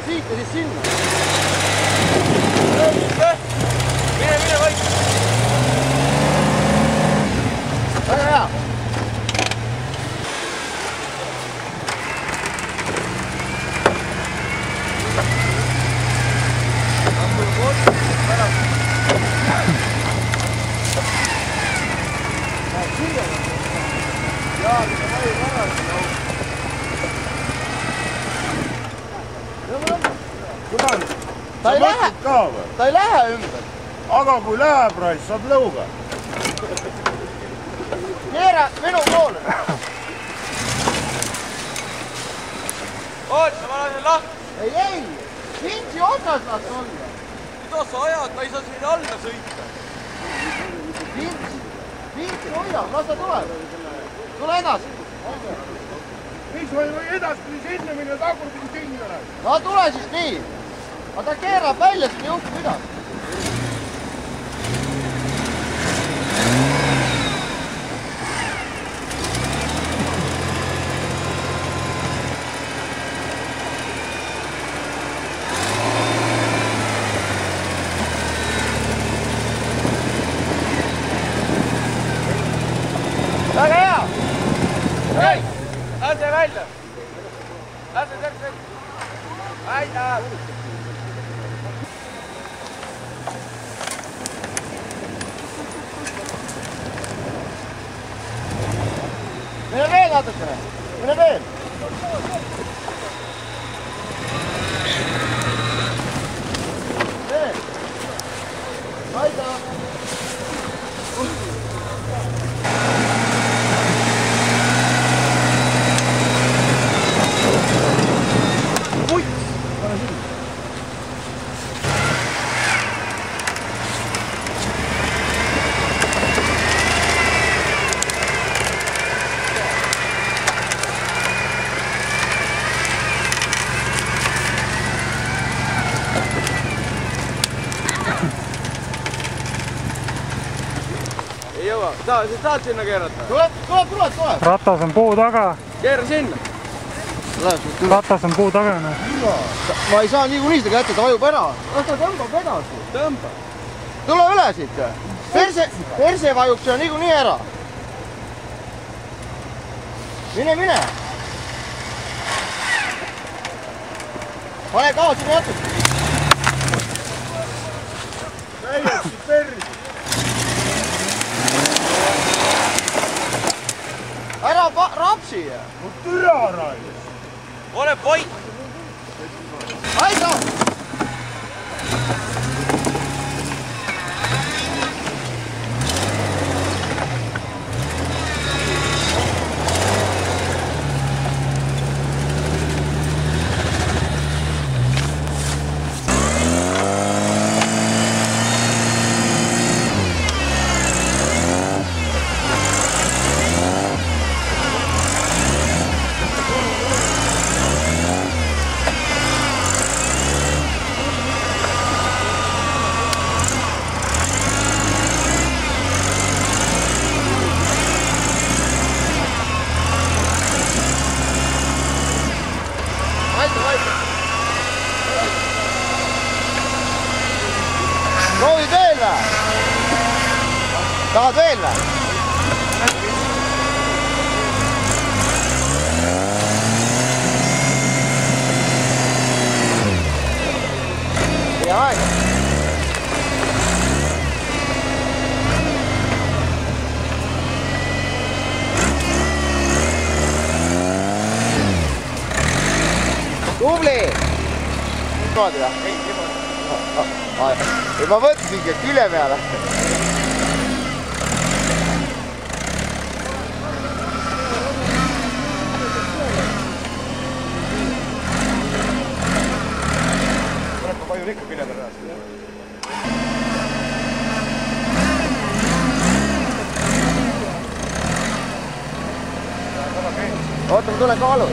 siit ja siis sinna. Mine vaid. Väga hea. Ta ei lähe ümber. Aga kui läheb raisk, saad lõuga. Keera minu poole. Oot, ma lasen lahti. Ei. Vintsi otsas las olla. Mida sa ajad? Ta ei saa siin alla sõita. Vintsi hoiab, las ta tuleb. Tule edasi. Miks ma ei või edaspidi sinna minna, tagurpidi sinna läheb? No tule siis nii. Aga ta keerab välja, siin ei juhtu midagi. Väga hea! Hei! Lase välja! Lase! Aida! Mine veel natukene! Mine veel! Veel! Aida! Ei jõua. Saad sinna keerata? Tuleb! Ratas on puu taga. Keera sinna. Ratas on puu taga. Ma ei saa niikuinii seda kätte, ta vajub ära. Las ta tõmbab edasi. Tõmba. Tule üle siit. Perse vajub seal niikuinii ära. Mine. Pane kaasa jätkub. Täiesti perse. Ära rapsi. Mu türa raisk. Ole poit. Aida! Proovi veel või? Tahad veel või? Hea aeg. Tubli! Niimoodi või? Ei, ma võtsingi külje peale. Ma vajun ikka külje peale. Oota, ma tulen kaalu.